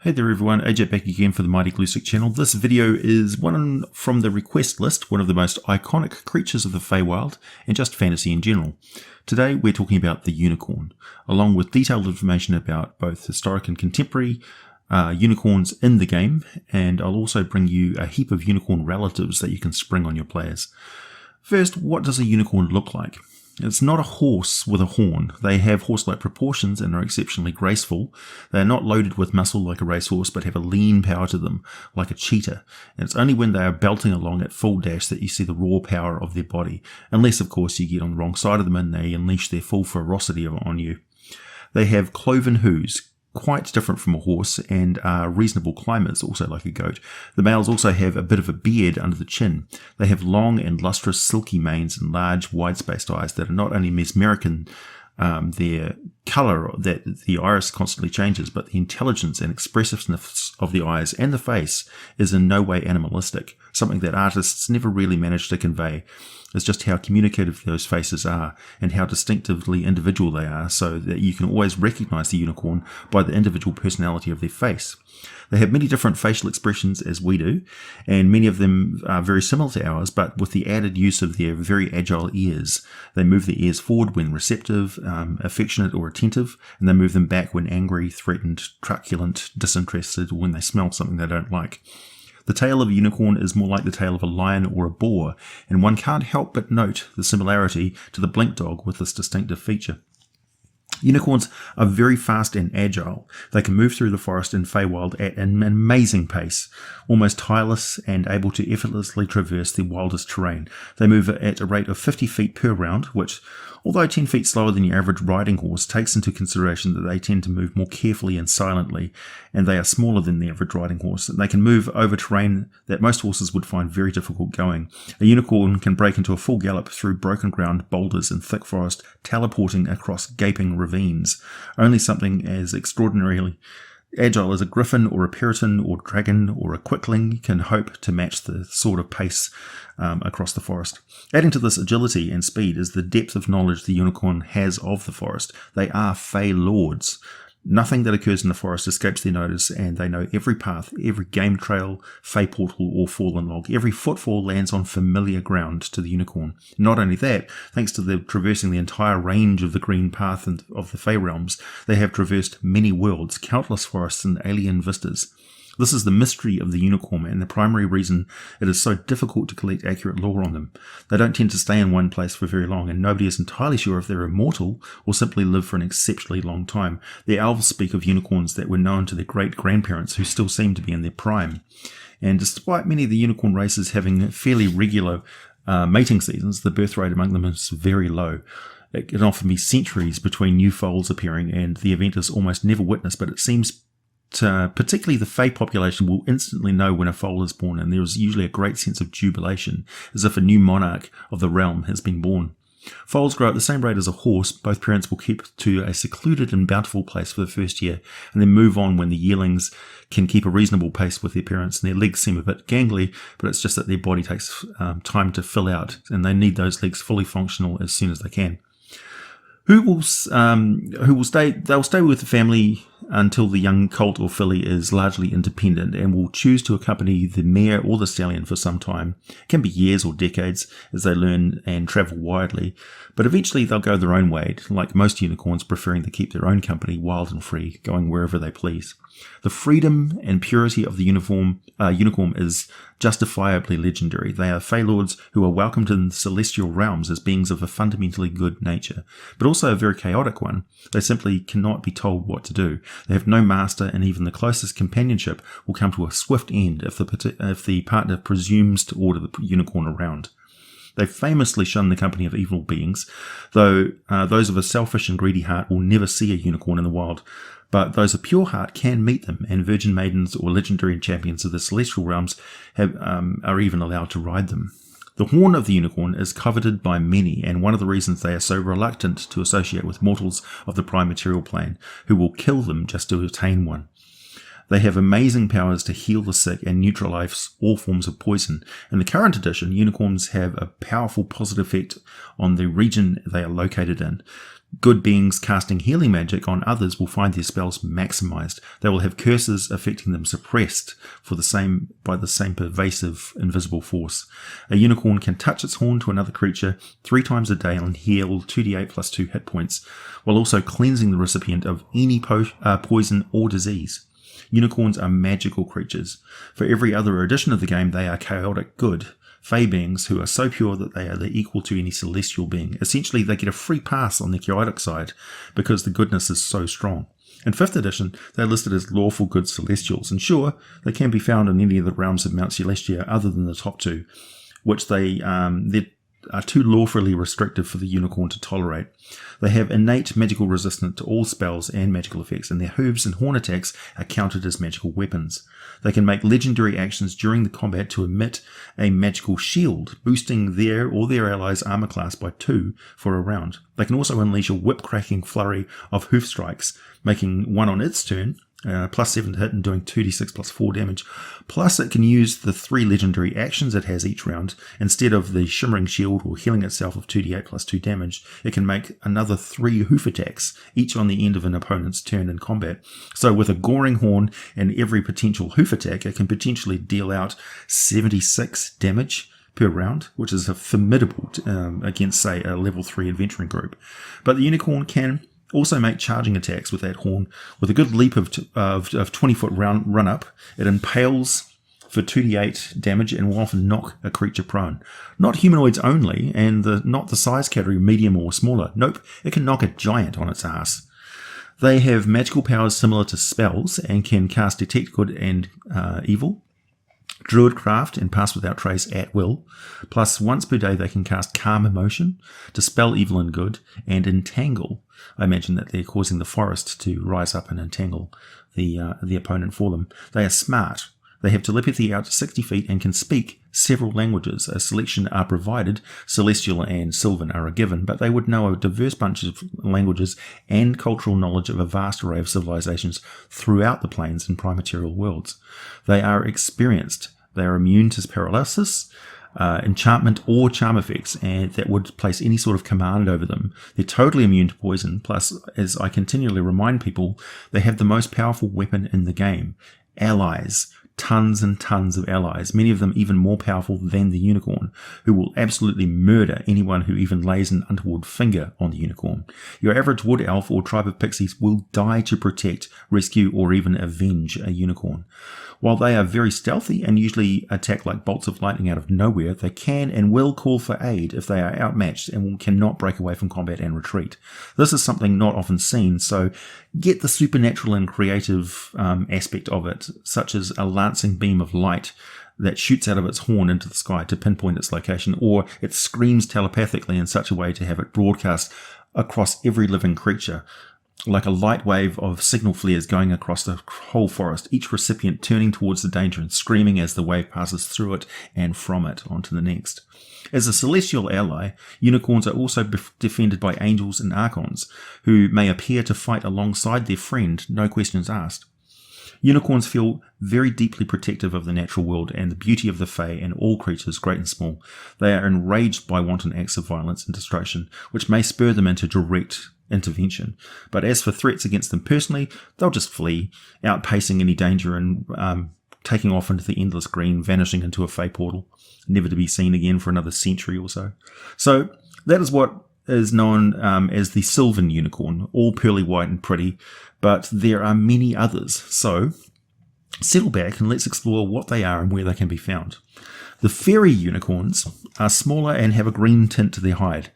Hey there everyone, AJ back again for the Mighty Gluesick channel. This video is one from the request list, one of the most iconic creatures of the Feywild and just fantasy in general. Today we're talking about the unicorn, along with detailed information about both historic and contemporary unicorns in the game, and I'll also bring you a heap of unicorn relatives that you can spring on your players. First, what does a unicorn look like? It's not a horse with a horn. They have horse-like proportions and are exceptionally graceful. They are not loaded with muscle like a racehorse, but have a lean power to them, like a cheetah. And it's only when they are belting along at full dash that you see the raw power of their body, unless of course you get on the wrong side of them and they unleash their full ferocity on you. They have cloven hooves, quite different from a horse, and are reasonable climbers, also like a goat. The males also have a bit of a beard under the chin. They have long and lustrous silky manes and large wide-spaced eyes that are not only mesmeric in their colour, that the iris constantly changes, but the intelligence and expressiveness of the eyes and the face is in no way animalistic, something that artists never really manage to convey. It's just how communicative those faces are and how distinctively individual they are, so that you can always recognize the unicorn by the individual personality of their face. They have many different facial expressions as we do, and many of them are very similar to ours, but with the added use of their very agile ears. They move their ears forward when receptive, affectionate or attentive, and they move them back when angry, threatened, truculent, disinterested, or when they smell something they don't like. The tail of a unicorn is more like the tail of a lion or a boar, and one can't help but note the similarity to the blink dog with this distinctive feature. Unicorns are very fast and agile. They can move through the forest in Feywild at an amazing pace, almost tireless and able to effortlessly traverse the wildest terrain. They move at a rate of 50 feet per round, which, although 10 feet slower than your average riding horse, takes into consideration that they tend to move more carefully and silently, and they are smaller than the average riding horse. They can move over terrain that most horses would find very difficult going. A unicorn can break into a full gallop through broken ground, boulders and thick forest, teleporting across gaping ravines. Only something as extraordinarily agile as a griffin or a peregrine or dragon or a quickling can hope to match the sort of pace across the forest. Adding to this agility and speed is the depth of knowledge the unicorn has of the forest. They are Fey lords. Nothing that occurs in the forest escapes their notice, and they know every path, every game trail, Fey portal or fallen log. Every footfall lands on familiar ground to the unicorn. Not only that, thanks to their traversing the entire range of the green path and of the Fey realms, they have traversed many worlds, countless forests and alien vistas. This is the mystery of the unicorn and the primary reason it is so difficult to collect accurate lore on them. They don't tend to stay in one place for very long, and nobody is entirely sure if they're immortal or simply live for an exceptionally long time. The elves speak of unicorns that were known to their great-grandparents who still seem to be in their prime. And despite many of the unicorn races having fairly regular mating seasons, the birth rate among them is very low. It can often be centuries between new foals appearing, and the event is almost never witnessed, but it seems particularly the Fey population will instantly know when a foal is born, and there is usually a great sense of jubilation, as if a new monarch of the realm has been born. Foals grow at the same rate as a horse. Both parents will keep to a secluded and bountiful place for the first year, and then move on when the yearlings can keep a reasonable pace with their parents, and their legs seem a bit gangly, but it's just that their body takes time to fill out, and they need those legs fully functional as soon as they can. Who will stay? They'll stay with the family until the young colt or filly is largely independent and will choose to accompany the mare or the stallion for some time. It can be years or decades as they learn and travel widely, but eventually they'll go their own way, like most unicorns, preferring to keep their own company wild and free, going wherever they please. The freedom and purity of the unicorn is justifiably legendary. They are Fey lords who are welcomed in celestial realms as beings of a fundamentally good nature, but also a very chaotic one. They simply cannot be told what to do. They have no master, and even the closest companionship will come to a swift end if the partner presumes to order the unicorn around. They famously shun the company of evil beings, though those of a selfish and greedy heart will never see a unicorn in the wild. But those of pure heart can meet them, and virgin maidens or legendary champions of the celestial realms are even allowed to ride them. The horn of the unicorn is coveted by many, and one of the reasons they are so reluctant to associate with mortals of the prime material plane, who will kill them just to attain one. They have amazing powers to heal the sick and neutralize all forms of poison. In the current edition, unicorns have a powerful positive effect on the region they are located in. Good beings casting healing magic on others will find their spells maximized. They will have curses affecting them suppressed by the same pervasive invisible force. A unicorn can touch its horn to another creature 3 times a day and heal 2d8 plus 2 hit points, while also cleansing the recipient of any poison or disease. Unicorns are magical creatures. For every other edition of the game, they are chaotic good. Fey beings who are so pure that they are equal to any celestial being. Essentially, they get a free pass on the chaotic side because the goodness is so strong. In 5th edition, they're listed as lawful good celestials, and sure, they can be found in any of the realms of Mount Celestia other than the top 2, which they are too lawfully restrictive for the unicorn to tolerate. They have innate magical resistance to all spells and magical effects, and their hooves and horn attacks are counted as magical weapons. They can make legendary actions during the combat to emit a magical shield, boosting their or their allies' armor class by 2 for a round. They can also unleash a whip-cracking flurry of hoof strikes, making 1 on its turn, plus 7 to hit and doing 2d6 plus 4 damage. Plus it can use the 3 legendary actions it has each round. Instead of the shimmering shield or healing itself of 2d8 plus 2 damage, it can make another 3 hoof attacks, each on the end of an opponent's turn in combat. So with a goring horn and every potential hoof attack, it can potentially deal out 76 damage per round, which is a formidable against, say, a level 3 adventuring group. But the unicorn can also make charging attacks with that horn. With a good leap of 20-foot run up, it impales for 2d8 damage and will often knock a creature prone. Not humanoids only, and not the size category medium or smaller. Nope, it can knock a giant on its ass. They have magical powers similar to spells and can cast Detect Good and Evil, Druidcraft, and Pass Without Trace at will. Plus, once per day they can cast Calm Emotion, Dispel Evil and Good, and Entangle. I imagine that they're causing the forest to rise up and entangle the opponent for them. They are smart. They have telepathy out to 60 feet and can speak several languages. A selection are provided, Celestial and Sylvan are a given, but they would know a diverse bunch of languages and cultural knowledge of a vast array of civilizations throughout the planes and primaterial worlds. They are experienced. They are immune to paralysis, enchantment or charm effects, and that would place any sort of command over them. They're totally immune to poison, plus, as I continually remind people, they have the most powerful weapon in the game, allies. Tons and tons of allies, many of them even more powerful than the unicorn, who will absolutely murder anyone who even lays an untoward finger on the unicorn. Your average wood elf or tribe of pixies will die to protect, rescue, or even avenge a unicorn. While they are very stealthy and usually attack like bolts of lightning out of nowhere, they can and will call for aid if they are outmatched and cannot break away from combat and retreat. This is something not often seen, so get the supernatural and creative aspect of it, such as a lancing beam of light that shoots out of its horn into the sky to pinpoint its location, or it screams telepathically in such a way to have it broadcast across every living creature, like a light wave of signal flares going across the whole forest, each recipient turning towards the danger and screaming as the wave passes through it and from it onto the next. As a celestial ally, unicorns are also defended by angels and archons, who may appear to fight alongside their friend, no questions asked. Unicorns feel very deeply protective of the natural world and the beauty of the Fae and all creatures, great and small. They are enraged by wanton acts of violence and destruction, which may spur them into direct intervention. But as for threats against them personally, they'll just flee, outpacing any danger and taking off into the endless green, vanishing into a Fae portal, never to be seen again for another century or so. So that is what is known as the Sylvan Unicorn, all pearly white and pretty, but there are many others. So settle back and let's explore what they are and where they can be found. The Fairy Unicorns are smaller and have a green tint to their hide.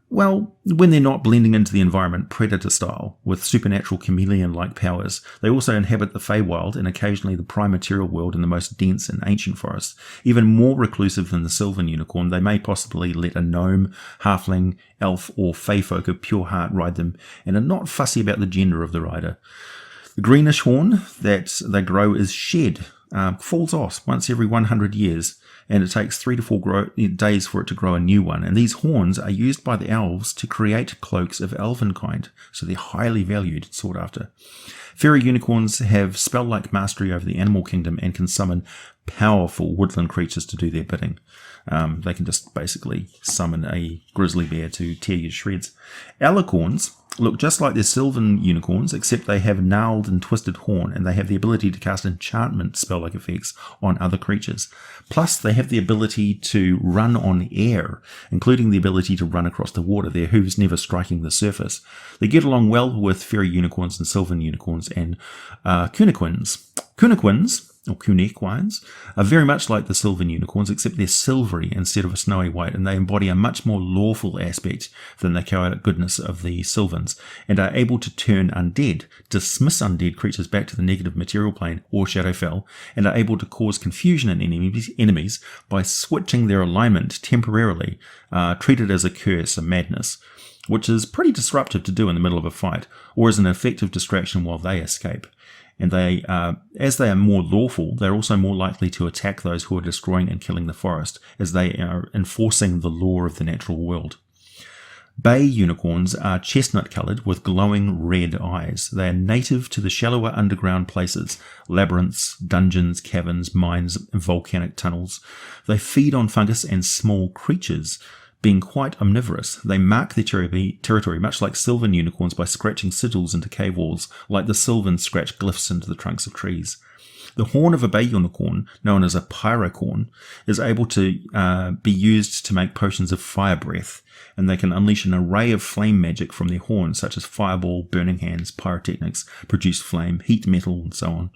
Well, when they're not blending into the environment predator style, with supernatural chameleon-like powers. They also inhabit the Feywild and occasionally the primaterial world in the most dense and ancient forests. Even more reclusive than the Sylvan Unicorn, they may possibly let a gnome, halfling, elf, or Feyfolk of pure heart ride them, and are not fussy about the gender of the rider. The greenish horn that they grow is shed, falls off once every 100 years, and it takes 3 to 4 days for it to grow a new one. And these horns are used by the elves to create cloaks of elven kind, so they're highly valued and sought after. Fairy unicorns have spell-like mastery over the animal kingdom and can summon powerful woodland creatures to do their bidding. They can just basically summon a grizzly bear to tear you to shreds. Alicorns look just like their sylvan unicorns, except they have gnarled and twisted horn, and they have the ability to cast enchantment spell-like effects on other creatures. Plus, they have the ability to run on air, including the ability to run across the water, their hooves never striking the surface. They get along well with fairy unicorns and sylvan unicorns and cuniquins. Cuniquins, or cuniquines, are very much like the sylvan unicorns, except they're silvery instead of a snowy white, and they embody a much more lawful aspect than the chaotic goodness of the sylvans, and are able to turn undead, dismiss undead creatures back to the negative material plane or Shadowfell, and are able to cause confusion in enemies by switching their alignment temporarily, treated as a curse, a madness, which is pretty disruptive to do in the middle of a fight, or as an effective distraction while they escape. And they, as they are more lawful, they're also more likely to attack those who are destroying and killing the forest, as they are enforcing the law of the natural world. Bay unicorns are chestnut-coloured with glowing red eyes. They are native to the shallower underground places, labyrinths, dungeons, caverns, mines, and volcanic tunnels. They feed on fungus and small creatures. Being quite omnivorous, they mark their territory much like sylvan unicorns by scratching sigils into cave walls, like the sylvans scratch glyphs into the trunks of trees. The horn of a bay unicorn, known as a pyrocorn, is able to be used to make potions of fire breath, and they can unleash an array of flame magic from their horns, such as fireball, burning hands, pyrotechnics, produce flame, heat metal, and so on.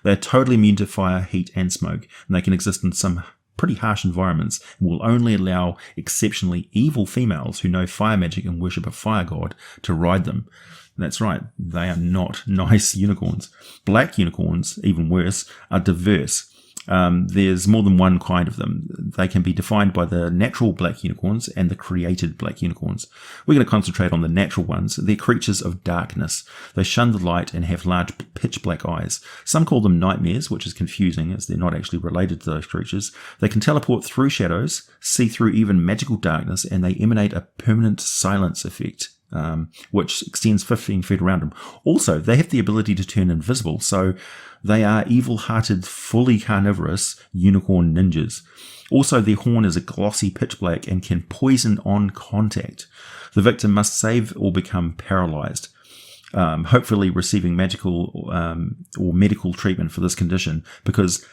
They are totally immune to fire, heat, and smoke, and they can exist in some pretty harsh environments, and will only allow exceptionally evil females who know fire magic and worship a fire god to ride them. That's right, they are not nice unicorns. Black unicorns, even worse, are diverse. There's more than one kind of them. They can be defined by the natural black unicorns and the created black unicorns. We're going to concentrate on the natural ones. They're creatures of darkness. They shun the light and have large pitch black eyes. Some call them nightmares, which is confusing as they're not actually related to those creatures. They can teleport through shadows, see through even magical darkness, and they emanate a permanent silence effect, which extends 15 feet around them. Also, they have the ability to turn invisible, so they are evil-hearted, fully carnivorous unicorn ninjas. Also, their horn is a glossy pitch black and can poison on contact. The victim must save or become paralyzed, hopefully receiving magical or medical treatment for this condition, because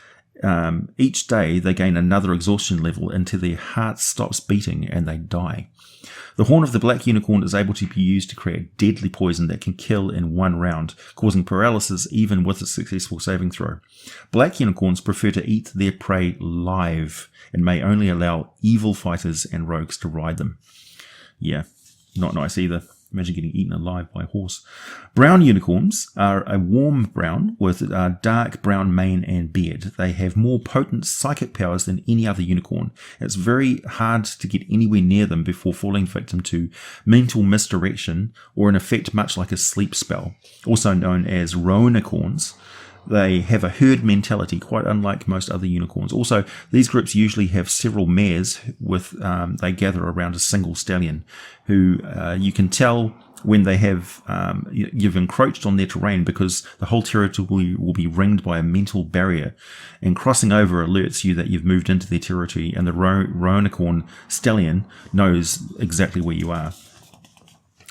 each day they gain another exhaustion level until their heart stops beating and they die. The horn of the black unicorn is able to be used to create deadly poison that can kill in one round, causing paralysis even with a successful saving throw. Black unicorns prefer to eat their prey live and may only allow evil fighters and rogues to ride them. Yeah, not nice either. Imagine getting eaten alive by a horse. Brown unicorns are a warm brown with a dark brown mane and beard. They have more potent psychic powers than any other unicorn. It's very hard to get anywhere near them before falling victim to mental misdirection or an effect much like a sleep spell, also known as roanicorns. They have a herd mentality, quite unlike most other unicorns. Also, these groups usually have several mares with they gather around a single stallion, who you can tell when they have you've encroached on their terrain, because the whole territory will be ringed by a mental barrier, and crossing over alerts you that you've moved into their territory, and the roanicorn stallion knows exactly where you are.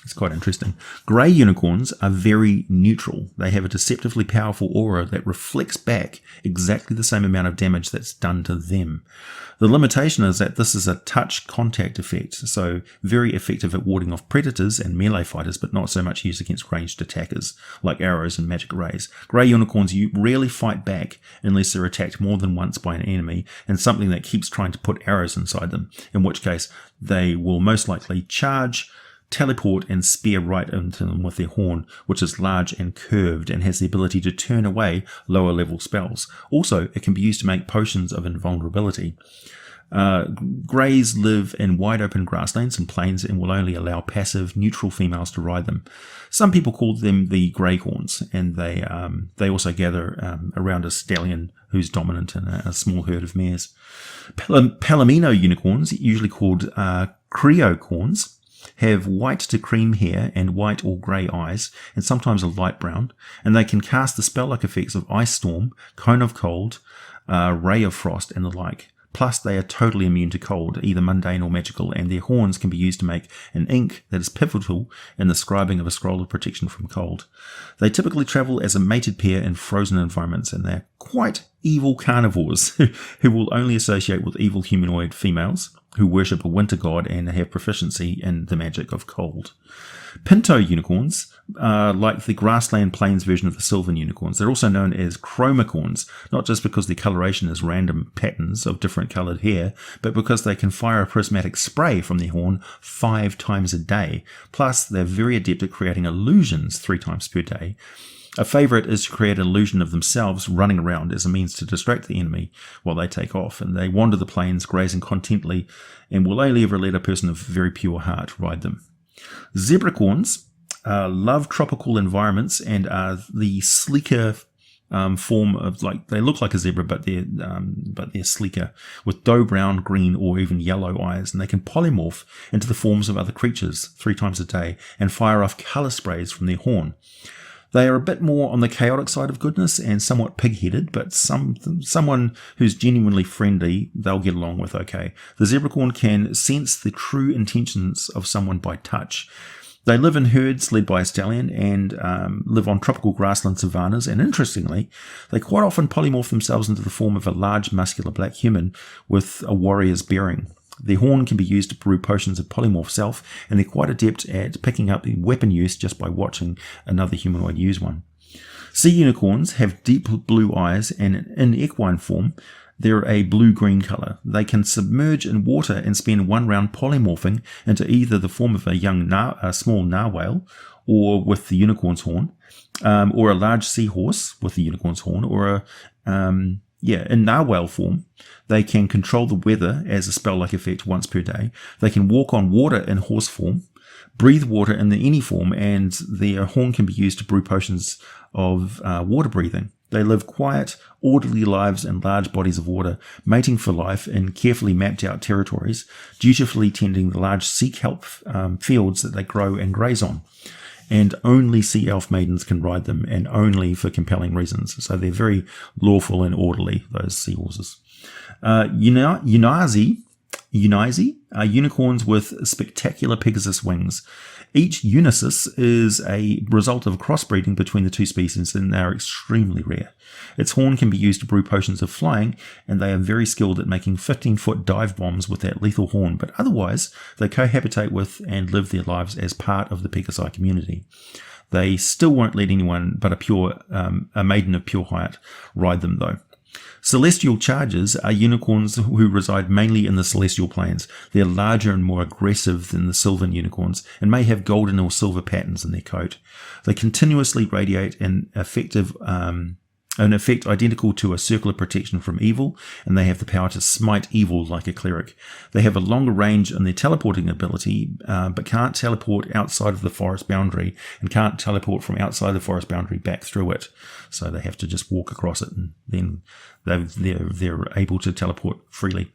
It's quite interesting. Grey unicorns are very neutral. They have a deceptively powerful aura that reflects back exactly the same amount of damage that's done to them. The limitation is that this is a touch contact effect, so very effective at warding off predators and melee fighters, but not so much used against ranged attackers like arrows and magic rays. Grey unicorns rarely fight back unless they're attacked more than once by an enemy and something that keeps trying to put arrows inside them, in which case they will most likely charge, teleport and spear right into them with their horn, which is large and curved and has the ability to turn away lower level spells. Also, it can be used to make potions of invulnerability. Greys live in wide open grasslands and plains and will only allow passive, neutral females to ride them. Some people call them the greyhorns, and they also gather around a stallion who's dominant in a small herd of mares. Palomino unicorns, usually called creocorns, have white to cream hair and white or grey eyes, and sometimes a light brown, and they can cast the spell-like effects of Ice Storm, Cone of Cold, Ray of Frost, and the like. Plus, they are totally immune to cold, either mundane or magical, and their horns can be used to make an ink that is pivotal in the scribing of a scroll of protection from cold. They typically travel as a mated pair in frozen environments, and they're quite evil carnivores who will only associate with evil humanoid females who worship a winter god and have proficiency in the magic of cold. Pinto unicorns are like the grassland plains version of the sylvan unicorns. They're also known as chromicorns, not just because their coloration is random patterns of different coloured hair, but because they can fire a prismatic spray from their horn 5 times a day. Plus, they're very adept at creating illusions 3 times per day. A favourite is to create an illusion of themselves running around as a means to distract the enemy while they take off, and they wander the plains grazing contently and will only ever let a person of very pure heart ride them. Zebracorns love tropical environments and are the sleeker form of, like, they look like a zebra, but they're sleeker with dough brown, green, or even yellow eyes, and they can polymorph into the forms of other creatures 3 times a day and fire off colour sprays from their horn. They are a bit more on the chaotic side of goodness and somewhat pig-headed, but someone who's genuinely friendly, they'll get along with okay. The zebracorn can sense the true intentions of someone by touch. They live in herds led by a stallion and live on tropical grassland savannas, and interestingly, they quite often polymorph themselves into the form of a large muscular black human with a warrior's bearing. Their horn can be used to brew potions of polymorph self, and they're quite adept at picking up the weapon use just by watching another humanoid use one. Sea unicorns have deep blue eyes, and in equine form, they're a blue-green colour. They can submerge in water and spend 1 round polymorphing into either the form of a small narwhal, or with the unicorn's horn, or a large seahorse with the unicorn's horn, or in narwhal form. They can control the weather as a spell-like effect once per day. They can walk on water in horse form, breathe water in any form, and their horn can be used to brew potions of water breathing. They live quiet, orderly lives in large bodies of water, mating for life in carefully mapped out territories, dutifully tending the large sea kelp fields that they grow and graze on. And only sea elf maidens can ride them, and only for compelling reasons. So they're very lawful and orderly, those seahorses. Unizi are unicorns with spectacular Pegasus wings. Each unicis is a result of crossbreeding between the 2 species, and they are extremely rare. Its horn can be used to brew potions of flying, and they are very skilled at making 15-foot dive bombs with that lethal horn, but otherwise they cohabitate with and live their lives as part of the Pegasi community. They still won't let anyone but a maiden of pure height ride them, though. Celestial chargers are unicorns who reside mainly in the celestial planes. They're larger and more aggressive than the sylvan unicorns and may have golden or silver patterns in their coat. They continuously radiate an effect identical to a circle of protection from evil, and they have the power to smite evil like a cleric. They have a longer range in their teleporting ability, but can't teleport outside of the forest boundary, and can't teleport from outside the forest boundary back through it. So they have to just walk across it, and then they're able to teleport freely.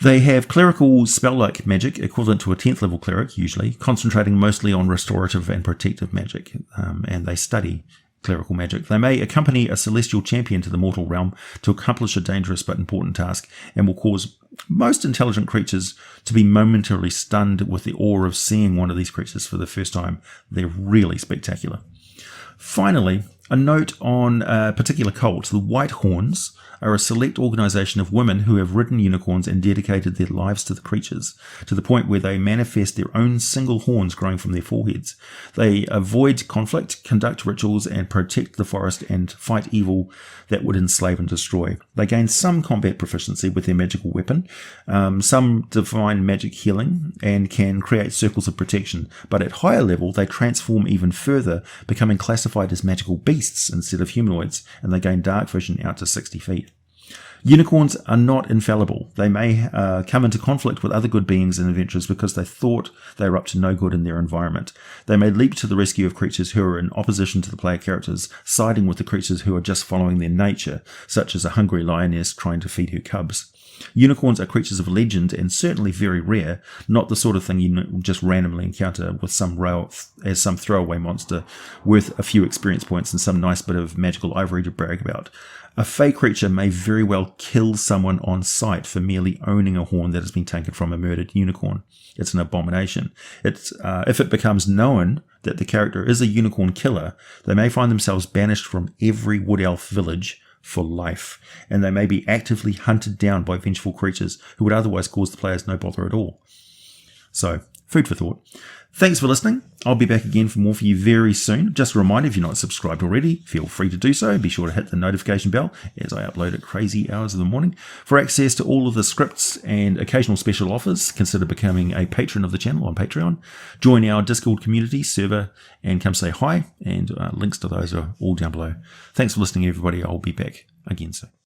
They have clerical spell-like magic, equivalent to a 10th level cleric, usually, concentrating mostly on restorative and protective magic, and they study clerical magic. They may accompany a celestial champion to the mortal realm to accomplish a dangerous but important task, and will cause most intelligent creatures to be momentarily stunned with the awe of seeing one of these creatures for the first time. They're really spectacular. Finally, a note on a particular cult. The White Horns are a select organisation of women who have ridden unicorns and dedicated their lives to the creatures, to the point where they manifest their own single horns growing from their foreheads. They avoid conflict, conduct rituals, and protect the forest and fight evil that would enslave and destroy. They gain some combat proficiency with their magical weapon, some divine magic healing, and can create circles of protection, but at higher level they transform even further, becoming classified as magical beasts instead of humanoids, and they gain dark vision out to 60 feet. Unicorns are not infallible. They may come into conflict with other good beings and adventurers because they thought they were up to no good in their environment. They may leap to the rescue of creatures who are in opposition to the player characters, siding with the creatures who are just following their nature, such as a hungry lioness trying to feed her cubs. Unicorns are creatures of legend and certainly very rare, not the sort of thing you just randomly encounter with some throwaway monster worth a few experience points and some nice bit of magical ivory to brag about. A fey creature may very well kill someone on sight for merely owning a horn that has been taken from a murdered unicorn. It's an abomination. If it becomes known that the character is a unicorn killer, they may find themselves banished from every wood elf village for life, and they may be actively hunted down by vengeful creatures who would otherwise cause the players no bother at all. So, food for thought. Thanks for listening. I'll be back again for more for you very soon. Just a reminder, if you're not subscribed already, feel free to do so. Be sure to hit the notification bell as I upload at crazy hours of the morning. For access to all of the scripts and occasional special offers, consider becoming a patron of the channel on Patreon. Join our Discord community server and come say hi, and links to those are all down below. Thanks for listening, everybody. I'll be back again soon.